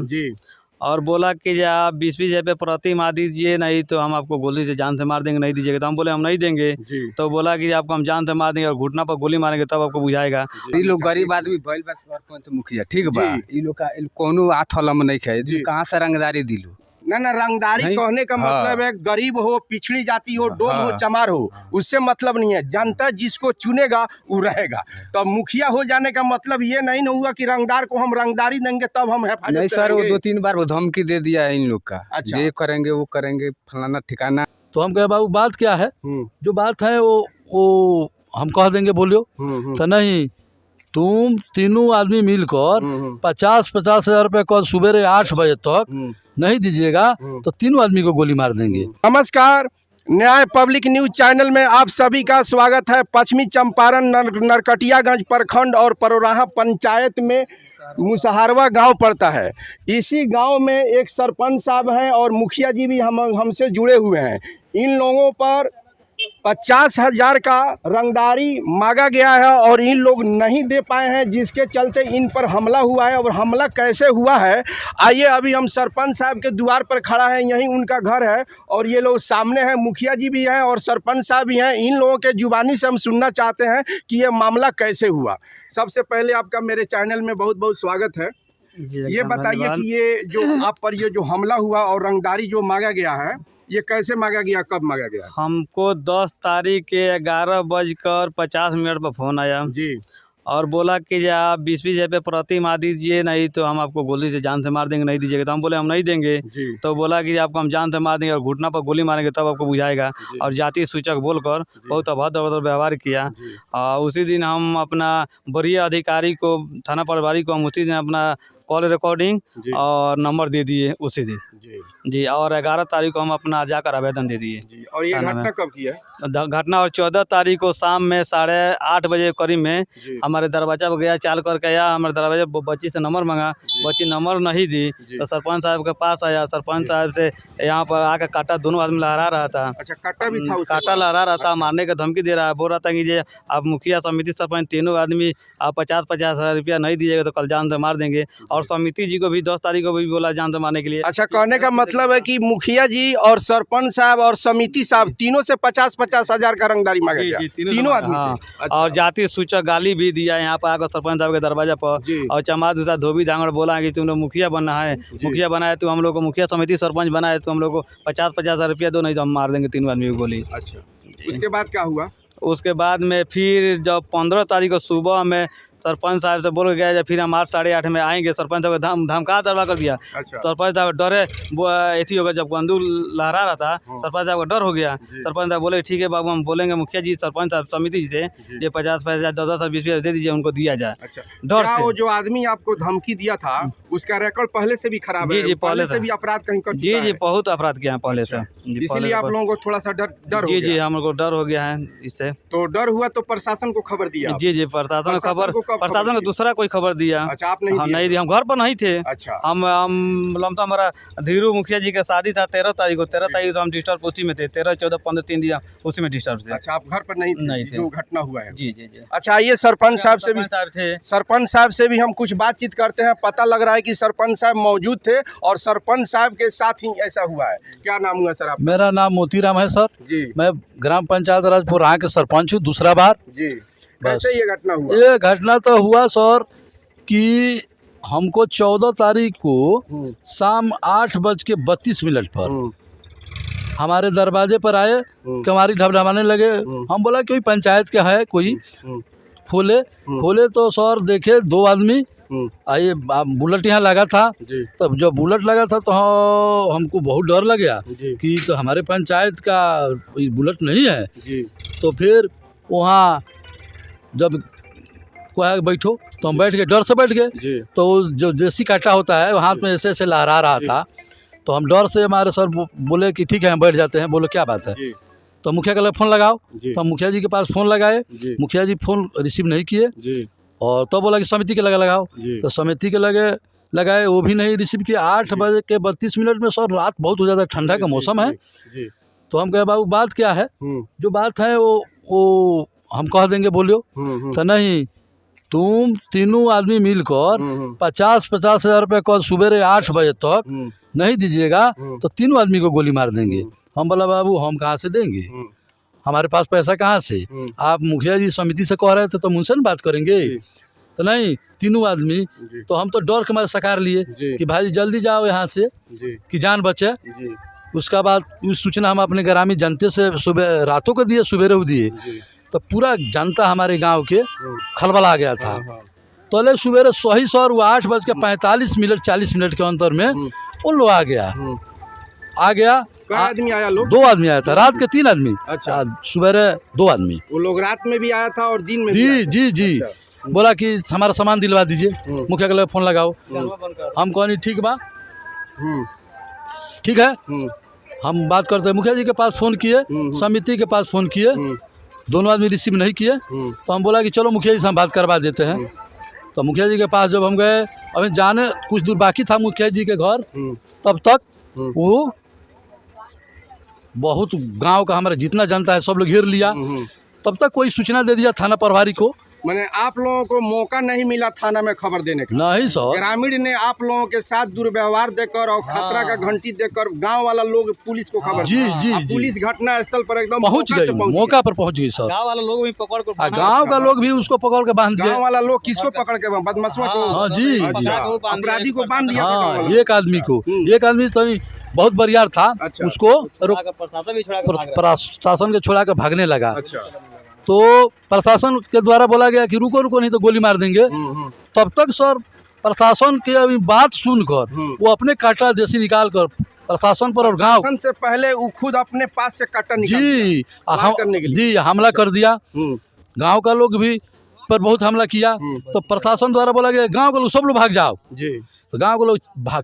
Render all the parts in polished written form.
जी। और बोला कि जो आप 20-20 हज़ार रुपये प्रति माह दीजिए, नहीं तो हम आपको गोली से जान से मार देंगे, नहीं दीजिएगा। तो हम बोले हम नहीं देंगे। जी। तो बोला कि आपको हम जान से मार देंगे और घुटना पर गोली मारेंगे तब आपको बुझाएगा। ई लोग गरीब आदमी भइल बा सरपंच मुखिया ठीक बा, ई लोग का कोनो हाथ वाला में नहीं खाए, कहाँ से रंगदारी दिलू ना रंगदारी कहने का मतलब है गरीब हो, पिछड़ी जाति हो, डोम हो, चमार हो, उससे मतलब नहीं है। जनता जिसको चुनेगा वो रहेगा। तो मुखिया हो जाने का मतलब ये नहीं न हुआ कि रंगदार को हम रंगदारी देंगे तब हम हिफाजत नहीं सर, वो 2-3 बार वो धमकी दे दिया है इन लोग का। अच्छा। ये करेंगे वो करेंगे फलाना ठिकाना। तो हम कहे बाबू बात क्या है, जो बात है वो हम कह देंगे बोलियो। तो नहीं, तुम तीनों आदमी मिलकर 50-50 हज़ार रुपये कल सुबह 8 बजे तक नहीं दीजिएगा तो तीनों आदमी को गोली मार देंगे। नमस्कार, न्याय पब्लिक न्यूज चैनल में आप सभी का स्वागत है। पश्चिमी चंपारण नरकटियागंज प्रखंड और परोराहा पंचायत में मुसहरवा गांव पड़ता है। इसी गांव में एक सरपंच साहब हैं और मुखिया जी भी हमसे जुड़े हुए हैं। इन लोगों पर 50,000 का रंगदारी मांगा गया है और इन लोग नहीं दे पाए हैं, जिसके चलते इन पर हमला हुआ है। और हमला कैसे हुआ है, आइए अभी हम सरपंच साहब के द्वार पर खड़ा है, यहीं उनका घर है और ये लोग सामने हैं। मुखिया जी भी हैं और सरपंच साहब भी हैं। इन लोगों के जुबानी से हम सुनना चाहते हैं कि ये मामला कैसे हुआ। सबसे पहले आपका मेरे चैनल में बहुत बहुत स्वागत है। ये बताइए कि ये जो आप पर ये जो हमला हुआ और रंगदारी जो मांगा गया है, ये कैसे मांगा गया, कब मांगा गया? हमको 10 तारीख के 11:50 पर फ़ोन आया जी। और बोला कि जो आप 20-20 हज़ार रुपये प्रति माह दीजिए, नहीं तो हम आपको गोली से जान से मार देंगे, नहीं दीजिएगा। तो हम बोले हम नहीं देंगे। तो बोला कि आपको हम जान से मार देंगे और घुटना पर गोली मारेंगे तब आपको बुझाएगा। और जाति सूचक बोलकर बहुत अभद्र व्यवहार किया। उसी दिन हम अपना वरीय अधिकारी को, थाना प्रभारी को हम उसी दिन अपना कॉल रिकॉर्डिंग और नंबर दे दिए उसी दिन जी। और 11 तारीख को हम अपना जाकर आवेदन दे दिए। और ये घटना कब की है? घटना और 14 तारीख को शाम में 8:30 बजे करीब में हमारे दरवाजा पर गया, चाल करके आया। हमारे दरवाजे बच्ची से नंबर मांगा, बच्ची नंबर नहीं दी। तो सरपंच साहब के पास आया, सरपंच साहब से यहाँ पर आकर काटा, दोनों आदमी लहरा रहा था। अच्छा, काटा भी था? काटा लहरा रहा था, मारने का धमकी दे रहा है। बोल रहा था कि ये आप मुखिया समिति सरपंच तीनों आदमी आप 50-50 हज़ार रुपया नहीं दीजिएगा तो कल जान से मार देंगे। और समिति जी को भी 10 तारीख को भी बोला जान से मारने के लिए। अच्छा, कहने का मतलब है कि मुखिया जी और सरपंच साहब और समिति साहब तीनों से 50-50 हज़ार का रंगदारी मांगा गया, तीनों आदमी से। अच्छा। और जाति सूचक गाली भी दिया यहाँ पर आकर सरपंच साहब के दरवाजा पर। और चमार दूसरा धोबी धांगड़ बोला कि तुम लोग मुखिया बनना है, मुखिया बनाए तो हम लोग को, मुखिया समिति सरपंच बनाए तो हम लोग को 50-50 हज़ार रुपया दो, नहीं तो हम मार देंगे तीनों आदमी को गोली। अच्छा, उसके बाद क्या हुआ? उसके बाद में फिर जब 15 तारीख को सुबह में सरपंच साहब से बोल गया फिर हम 8 साढ़े 8 में आएंगे। सरपंच साहब धमका दरवा कर दिया। अच्छा। सरपंच साहब डरे, एथी हो गया, जब बंदूक लहरा रहा था सरपंच साहब को डर हो गया। सरपंच साहब बोले ठीक है बाबू, हम बोलेंगे मुखिया जी सरपंच साहब समिति जी से ये 50-50 10-10 20 दे दीजिए, उनको दिया जाए। अच्छा, डर से। वो जो आदमी आपको धमकी दिया था उसका रिकॉर्ड पहले से भी खराब है? जी पहले से भी अपराध कहीं कर चुका है? जी बहुत अपराध किया पहले से, इसलिए आप लोगों को थोड़ा सा डर जी हम लोग को डर हो गया है इससे। तो डर हुआ तो प्रशासन को खबर दिया? जी प्रशासन को दूसरा कोई खबर दिया। अच्छा, आप नहीं दिया? हम घर पर नहीं थे। अच्छा। हम हमारा धीरू मुखिया जी का शादी था 13 तारीख को। 13 तारीख को हम डिस्टर्ब उसी में थे, 13, 14, 15 3 दिन उसी में डिस्टर्ब थे। अच्छा, आप घर पर नहीं थे जो घटना हुआ है? जी। अच्छा, ये सरपंच साहब से भी हम कुछ बातचीत करते हैं। पता लग रहा है कि सरपंच साहब मौजूद थे और सरपंच साहब के साथ ही ऐसा हुआ है। क्या नाम हुआ सर आपका? मेरा नाम मोतीराम है सर जी। मैं ग्राम पंचायत राजपुर के सरपंच हूँ दूसरा बार जी। कैसे ये घटना हुआ? ये घटना तो हुआ सर कि हमको 14 तारीख को शाम 8:32 पर हमारे दरवाजे पर आए, कमारी ढबढबाने लगे। हम बोला कोई पंचायत का है कोई, खोले तो सर देखे 2 आदमी आइए। बुलेट यहाँ लगा था, तब जब बुलेट लगा था तो हमको बहुत डर लग गया कि तो हमारे पंचायत का बुलेट नहीं है। तो फिर वहाँ जब कोई बैठो तो हम बैठ गए, डर से बैठ गए। तो जो देसी काटा होता है हाथ में ऐसे ऐसे लहरा रहा था, तो हम डर से हमारे सर बोले कि ठीक है हम बैठ जाते हैं। बोले क्या बात है? तो मुखिया का फ़ोन लगाओ। तो हम मुखिया जी के पास फ़ोन लगाए, मुखिया जी फ़ोन रिसीव नहीं किए। और तो बोला कि समिति के लगाओ। तो समिति के लगाए, वो भी नहीं रिसीव किया। 8:32 में सर रात बहुत हो जाता, ठंडा का मौसम है। तो हम कहे बाबू बात क्या है, जो बात है वो हम कह देंगे बोलियो। तो नहीं, तुम तीनों आदमी मिलकर 50-50 हजार रुपये कल सुबह 8 बजे तक नहीं दीजिएगा तो तीनों आदमी को गोली मार देंगे। हम बोला बाबू हम कहाँ से देंगे, हमारे पास पैसा कहाँ से, आप मुखिया जी समिति से कह रहे थे तो उनसे बात करेंगे। तो नहीं, तीनों आदमी तो हम तो डर के मारे सकार लिए कि भाई जल्दी जाओ यहाँ से कि जान बचे। उसका बाद उस सूचना हम अपने ग्रामीण जनता से सुबह रातों को दिए, सवेरे को दिए, तो पूरा जनता हमारे गांव के खलबल आ गया था। तो ले सवेरे सही सर वो 8:45 40 मिनट के अंतर में वो लोग आ गया। कई आदमी आया लोग? 2 आदमी आया था, रात के 3 आदमी। अच्छा, सवेरे 2 आदमी। वो लोग रात में भी आया था और दिन में भी जी आया था? जी जी। अच्छा। बोला कि हमारा सामान दिलवा दीजिए, मुखिया के लिए फ़ोन लगाओ। हम कहनी ठीक बा, ठीक है, हम बात करते हैं। मुखिया जी के पास फ़ोन किए, समिति के पास फ़ोन किए, दोनों आदमी रिसीव नहीं किए। तो हम बोला कि चलो मुखिया जी से हम बात करवा देते हैं। तो मुखिया जी के पास जब हम गए, अभी जाने कुछ दूर बाकी था मुखिया जी के घर, तब तक वो बहुत गांव का हमारा जितना जनता है सब लोग घेर लिया। तब तक कोई सूचना दे दिया थाना प्रभारी को। मैंने आप लोगों को मौका नहीं मिला थाना में खबर देने का? नहीं सर, ग्रामीण ने आप लोगों के साथ दुर्व्यवहार देकर और खतरा का घंटी देकर गांव वाला लोग पुलिस को खबर जी दिया। जी अब जी पुलिस घटना स्थल पर एकदम पहुंच मौका से गई, पहुंच मौका पर पहुंच गई सर। गाँव वाला लोग भी पकड़ कर गांव का लोग भी उसको पकड़ के बांध गांव दिया। वाला लोग किसको पकड़ के बदमाशों को? हाँ जी अच्छा, जी। अपराधी को बांध दिया था गांव हाँ, वाला। एक आदमी को, एक आदमी तो बहुत बरियार था। अच्छा। उसको प्रशासन प्रशासन के छोड़ा कर भागने लगा। अच्छा। तो प्रशासन के द्वारा बोला गया कि रुको रुको नहीं तो गोली मार देंगे। तब तक सर प्रशासन के अभी बात सुनकर वो अपने काटा देसी निकाल कर प्रशासन पर और गांव शासन से पहले वो खुद अपने पास से कट्टा निकाल जी वार करने के लिए। जी हमला कर दिया। गांव का लोग भी पर बहुत हमला किया। तो प्रशासन द्वारा बोला गया गांव के लोग सब लोग भाग जाओ। जी। तो गांव के लोग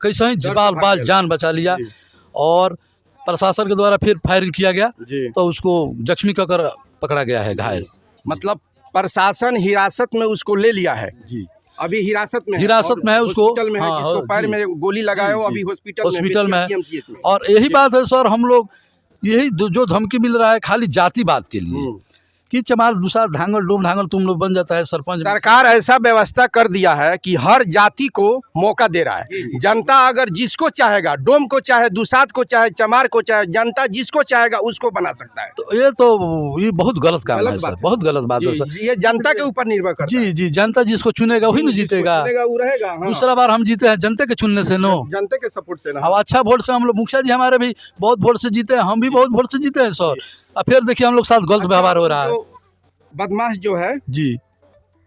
कैसे ही बाल बाल जान बचा लिया। जी। और प्रशासन के द्वारा फिर फायरिंग किया गया। जी। तो उसको जख्मी कर पकड़ा गया है, घायल। मतलब प्रशासन हिरासत में उसको ले लिया है? जी, अभी हिरासत में हिरासत में है उसको। हॉस्पिटल में है, हाँ, जिसको पैर जी। में गोली लगाए हो जी, अभी जी। हॉस्पिटल में है। PMCH में। और यही बात है सर, हम लोग यही जो धमकी मिल रहा है खाली जाति बात के लिए कि चमार दूसरा धांगल डोम धांगल तुम लोग बन जाता है सरपंच। सरकार ऐसा व्यवस्था कर दिया है कि हर जाति को मौका दे रहा है। जनता अगर जिसको चाहेगा, डोम को चाहे, दुसात को चाहे, चमार को चाहे, जनता जिसको चाहेगा उसको बना सकता है। तो ये बहुत गलत काम है सर, बहुत गलत बात है सर। ये जनता के ऊपर निर्भर करता है। जी जी, जनता जिसको चुनेगा वही न जीतेगा। वो रहेगा। हाँ। दूसरा बार हम जीते हैं जनता के चुनने से, नो जनता के सपोर्ट से ना। अब अच्छा वोट से हम लोग, मुखिया जी हमारे भी बहुत वोट से जीते हैं, हम भी बहुत वोट से जीते हैं सर। अब फिर देखिए हम लोग साथ गलत व्यवहार हो रहा है। बदमाश जो है जी,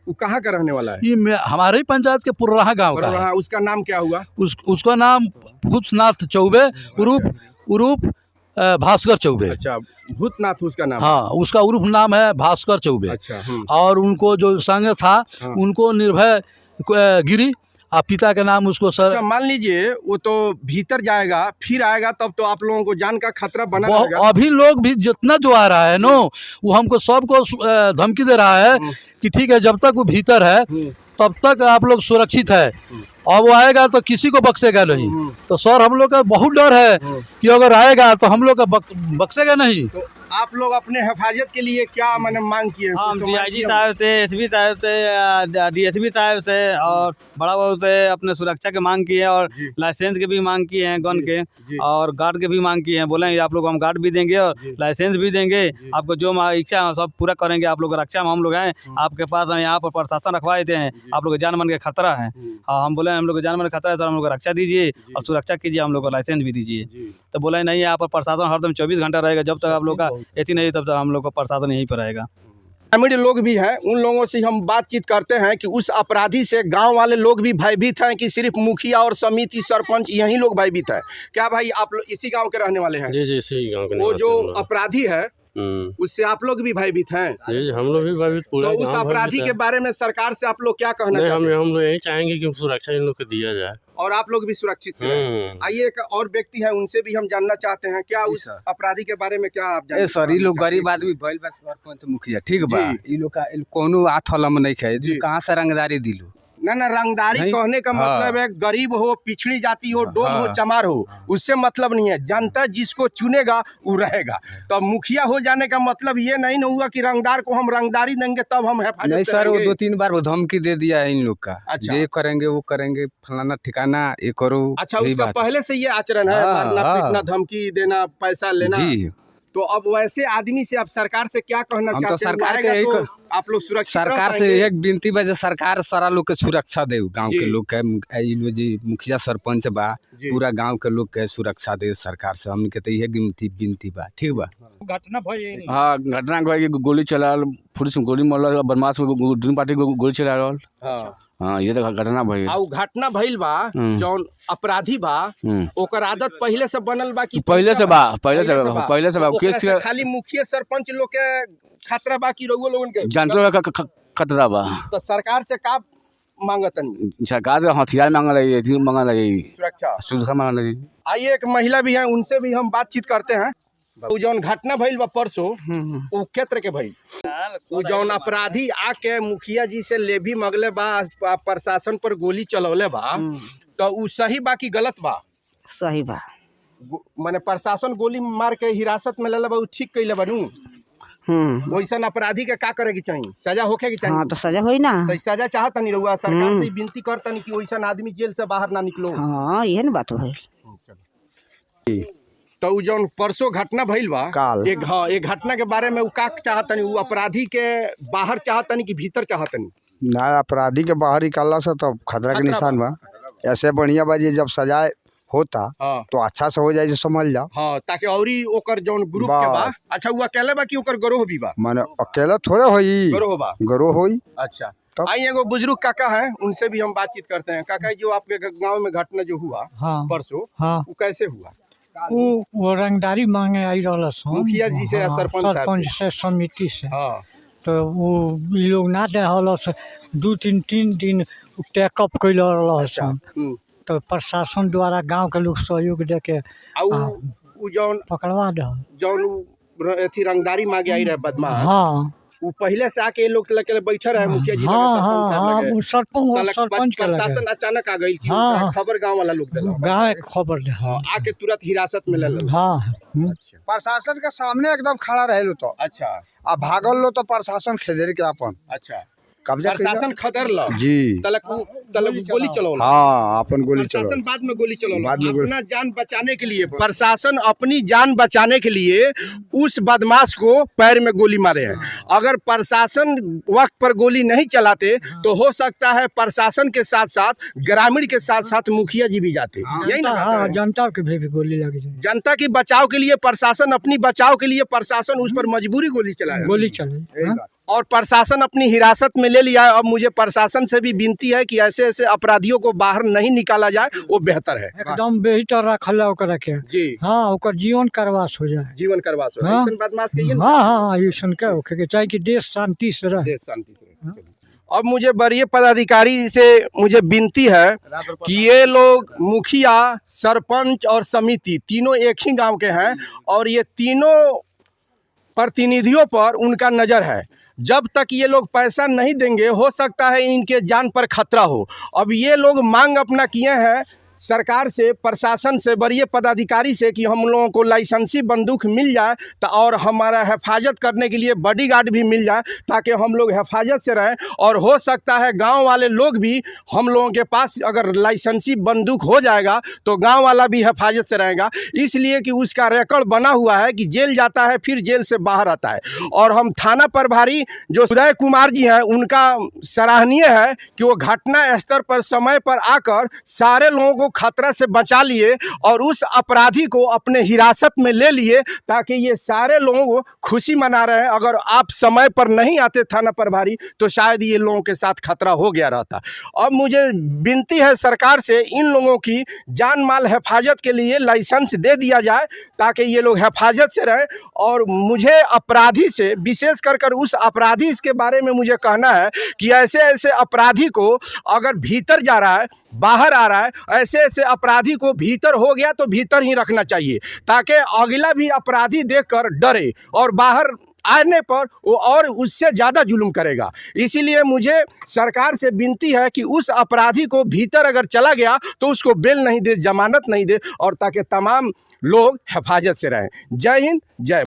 वो कहाँ का रहने वाला है? ये हमारे ही पंचायत के पुरराहा गांव का है। उसका नाम क्या हुआ? उसका नाम भूतनाथ चौबे उरूफ भास्कर चौबे। अच्छा, भूतनाथ उसका नाम? हाँ, उसका उरूफ नाम है भास्कर चौबे। अच्छा। और उनको जो संग था उनको निर्भय गिरी, आप पिता का नाम उसको सर। अच्छा, मान लीजिए वो तो भीतर जाएगा फिर आएगा, तब तो आप लोगों को जान का खतरा बना रहेगा। अभी लोग भी जितना जो आ रहा है नो, वो हमको सबको धमकी दे रहा है कि ठीक है जब तक वो भीतर है तब तक आप लोग सुरक्षित है, और वो आएगा तो किसी को बख्शेगा नहीं। तो सर हम लोग का बहुत डर है कि अगर आएगा तो हम लोग का बख्शेगा नहीं। तो आप लोग अपने हिफाजत के लिए क्या मैंने मांग किए? हम DIG साहब से, SP साहब से, DSP साहब से और बड़ा बाबू से अपने सुरक्षा के मांग की है, और लाइसेंस के भी मांग किए हैं, गन के और गार्ड के भी मांग किए हैं। बोले आप लोग हम गार्ड भी देंगे और लाइसेंस भी देंगे, आपको जो इच्छा है सब पूरा करेंगे। आप लोग रक्षा में हम लोग हैं, आपके पास हम यहाँ पर प्रशासन रखवा देते हैं, आप लोग जान मन के खतरा है। हाँ, हम बोले हम लोग जान मन का खतरा है सर, हम लोग को रक्षा दीजिए और सुरक्षा कीजिए, हम लोग को लाइसेंस भी दीजिए। तो बोला नहीं, यहाँ पर प्रशासन हरदम 24 घंटा रहेगा, जब तक आप लोग का ऐसी नहीं तब तक हम लोग का प्रशासन यहीं पर रहेगा। ग्रामीण लोग भी हैं, उन लोगों से हम बातचीत करते हैं कि उस अपराधी से गांव वाले लोग भी भयभीत हैं कि सिर्फ मुखिया और समिति सरपंच यही लोग भयभीत हैं। क्या भाई आप लोग इसी गांव के रहने वाले हैं? जी जी, इसी गांव के। वो जो अपराधी है उससे आप लोग भी भयभीत हैं? जी, हम लोग भी भयभीत पूरा। तो उस अपराधी के बारे में सरकार से आप लोग क्या कहना चाहते हैं? हम लोग यही चाहेंगे कि सुरक्षा इन लोग को दिया जाए और आप लोग भी सुरक्षित रहें। आइए एक और व्यक्ति है, उनसे भी हम जानना चाहते हैं क्या उस अपराधी के बारे में क्या आप जानते हैं? सर, ये लोग गरीब आदमी भइल बस सरपंच मुखिया, ठीक बा। ये लोग का कोनो हाथ वाला में नहीं खाए, कहाँ से रंगदारी दिलो। ना रंगदारी नहीं, कहने का हाँ। मतलब है गरीब हो, पिछड़ी जाति हो, डोम हो, हाँ। चमार हो, उससे मतलब नहीं है। जनता जिसको चुनेगा वो रहेगा। तो मुखिया हो जाने का मतलब ये नहीं न हुआ कि रंगदार को हम रंगदारी देंगे तब हम हिफाजत नहीं से सर, वो रहेंगे। 2-3 बार वो धमकी दे दिया है इन लोग का। अच्छा। ये करेंगे वो करेंगे, फलाना ठिकाना ये करो। अच्छा, यही उसका बात है। पहले से ये आचरण है, हाँ, मारना हाँ। पीटना, धमकी देना, पैसा लेना। जी, तो अब वैसे आदमी से आप सरकार से क्या कहना हम तो चाहते हैं? सरकार वो के आएगा यही तो आप लोग सुरक्षित रह सरकार से पाएंगे? एक विनती बा जे सरकार सारा लोग के सुरक्षा दे, गांव जी। के लोग के ई लोग जी मुखिया सरपंच बा, जी। पूरा गांव के लोग के सुरक्षा दे सरकार से। हमके तो यही विनती बा। ठीक बा। हाँ घटना को है कि गोली चला पुलिस में गोली मारल बदमाश को ड्रीम पार्टी को गोली चला रहल। हाँ। हाँ ये तो घटना भइल। आ उ घटना भइल बा, जौन अपराधी बा ओकर आदत पहले से बनल बा कि पहले से बा पहले से तो केस ओकरा से खाली मुखिया सरपंच लोग के खतरा बा कि रउआ लोगन के जानते हो खतरा बा। तो सरकार से का मांगतन? सरकार से हथियार मांगल रही, चीज मांगल रही, सुरक्षा मांगल रही। आइए एक महिला भी है, उनसे भी हम बातचीत करते हैं। उ जौन घटना भइल बा परसों, उ क्षेत्र के भइल, उ जौन अपराधी आके मुखिया जी से लेभी मगले बा, प्रशासन पर गोली चलौले बा, तो उ सही बा कि गलत बा? सही बा। माने प्रशासन गोली मार के हिरासत में लेले बा, उ ठीक कइले बानू? वैसन अपराधी के का करे के चाहिए? सजा होखे के चाहिए। हाँ तो सजा होई ना। तो सजा चाहतनी रहुआ, सरकार से विनती करतनी कि वैसन आदमी जेल से बाहर ना निकलो। हाँ ये ना बात है। तो उ जौन परसों घटना भइल बा काल। एक घटना के बारे में उ का चाहतनी? उ अपराधी के बाहर चाहतनी कि भीतर चाहतनी? ना अपराधी के बाहर निकालला से तो खतरा के खतरा निशान बा। ऐसे बढ़िया बा जे जब सजाए होता हाँ। तो अच्छा से हो जाए जो समझ जा। हाँ, ताकि औरी ओकर जौन ग्रुप के बा। बस। अच्छा, उ अकेले बा कि ओकर गरोह भी बा? माने अकेला थोड़े होई, गरोह बा। गरोह होई। अच्छा, तब? आई एगो बुजुर्ग काका है, उनसे भी हम बातचीत करते हैं। काका, जो आपके गांव में घटना जो हुआ परसों, वो कैसे हुआ? वो रंगदारी मांगे आई रहलस हन। मुखिया जी से या हाँ, सरपंच साहब सरपंच से समिति से। हाँ। तो वो ई लोग ना दे रहलस, 2-3 दिन टेकअप कैल रहलस हन। तो प्रशासन द्वारा गांव के लोग सहयोग दे के उ जौन पकड़वा दे। जौन एथी रंगदारी मांगे आई रहे बदमाश, हाँ वो पहले से आके लोग लगे बैठे रहे मुखिया जी लगे, हाँ सरपंच साहब हाँ लगे। वो सरपंच के प्रशासन लगे। अचानक आ गई कि हाँ, उनका हाँ। खबर गांव वाला लोग दिला। गाँव खबर दे। हाँ, आके तुरंत हिरासत में ले लेला। हाँ प्रशासन के सामने एकदम खड़ा रहे लो तो अच्छा आ भागल लो तो प्रशासन खेदेर के अपन अच्छा, कब्जा प्रशासन खतर ला जी। तलक गोली चलौला। हाँ अपन गोली चलो। प्रशासन बाद में गोली चलौला बाद में गोली- अपना जान बचाने के लिए। प्रशासन अपनी जान बचाने के लिए उस बदमाश को पैर में गोली मारे हैं। अगर प्रशासन वक्त पर गोली नहीं चलाते तो हो सकता है प्रशासन के साथ साथ ग्रामीण के साथ साथ मुखिया जी भी जाते। यही ना बात हाँ, है? जनता के भी गोली लग जाए। जनता की बचाव के लिए प्रशासन, अपनी बचाव के लिए प्रशासन उस पर मजबूरी गोली चलाया गोली चले। हाँ? और प्रशासन अपनी हिरासत में ले लिया है। अब मुझे प्रशासन से भी विनती है कि ऐसे ऐसे अपराधियों को बाहर नहीं निकाला जाए, वो बेहतर है। एकदम बेहतर रखल ओकरा के। जी, हाँ ओकर जीवन करवास हो जाए। जीवन करवास हो। हाँ। ऐसन बदमाश कहिए ना, हाँ हाँ ऐसन के होके के चाहे कि देश शांति से रहे। देश शांति से रहे। अब मुझे वरीय पदाधिकारी से मुझे विनती है कि ये लोग मुखिया, सरपंच और समिति तीनों एक ही गांव के हैं और ये तीनों प्रतिनिधियों पर उनका नज़र है। जब तक ये लोग पैसा नहीं देंगे हो सकता है इनके जान पर खतरा हो। अब ये लोग मांग अपना किए हैं सरकार से, प्रशासन से, वरीय पदाधिकारी से कि हम लोगों को लाइसेंसी बंदूक मिल जाए तो और हमारा हिफाजत करने के लिए बॉडीगार्ड भी मिल जाए ताकि हम लोग हिफाजत से रहें। और हो सकता है गांव वाले लोग भी, हम लोगों के पास अगर लाइसेंसी बंदूक हो जाएगा तो गांव वाला भी हिफाजत से रहेगा। इसलिए कि उसका रिकॉर्ड बना हुआ है कि जेल जाता है फिर जेल से बाहर आता है। और हम थाना प्रभारी जो उदय कुमार जी हैं, उनका सराहनीय है कि वो घटना स्तर पर समय पर आकर सारे लोगों को खतरा से बचा लिए और उस अपराधी को अपने हिरासत में ले लिए ताकि ये सारे लोगों को खुशी मना रहे हैं। अगर आप समय पर नहीं आते थाना प्रभारी तो शायद ये लोगों के साथ खतरा हो गया रहता। अब मुझे विनती है सरकार से, इन लोगों की जान माल हिफाजत के लिए लाइसेंस दे दिया जाए ताकि ये लोग हिफाजत से रहें। और मुझे अपराधी से विशेष कर उस अपराधी इसके बारे में मुझे कहना है कि ऐसे ऐसे अपराधी को अगर भीतर जा रहा है, बाहर आ रहा है, ऐसे ऐसे अपराधी को भीतर हो गया तो भीतर ही रखना चाहिए ताकि अगला भी अपराधी देखकर डरे और बाहर आने पर वो और उससे ज़्यादा जुल्म करेगा। इसीलिए मुझे सरकार से विनती है कि उस अपराधी को भीतर अगर चला गया तो उसको बेल नहीं दे, जमानत नहीं दे, और ताकि तमाम लोग हिफाजत से रहें। जय हिंद, जय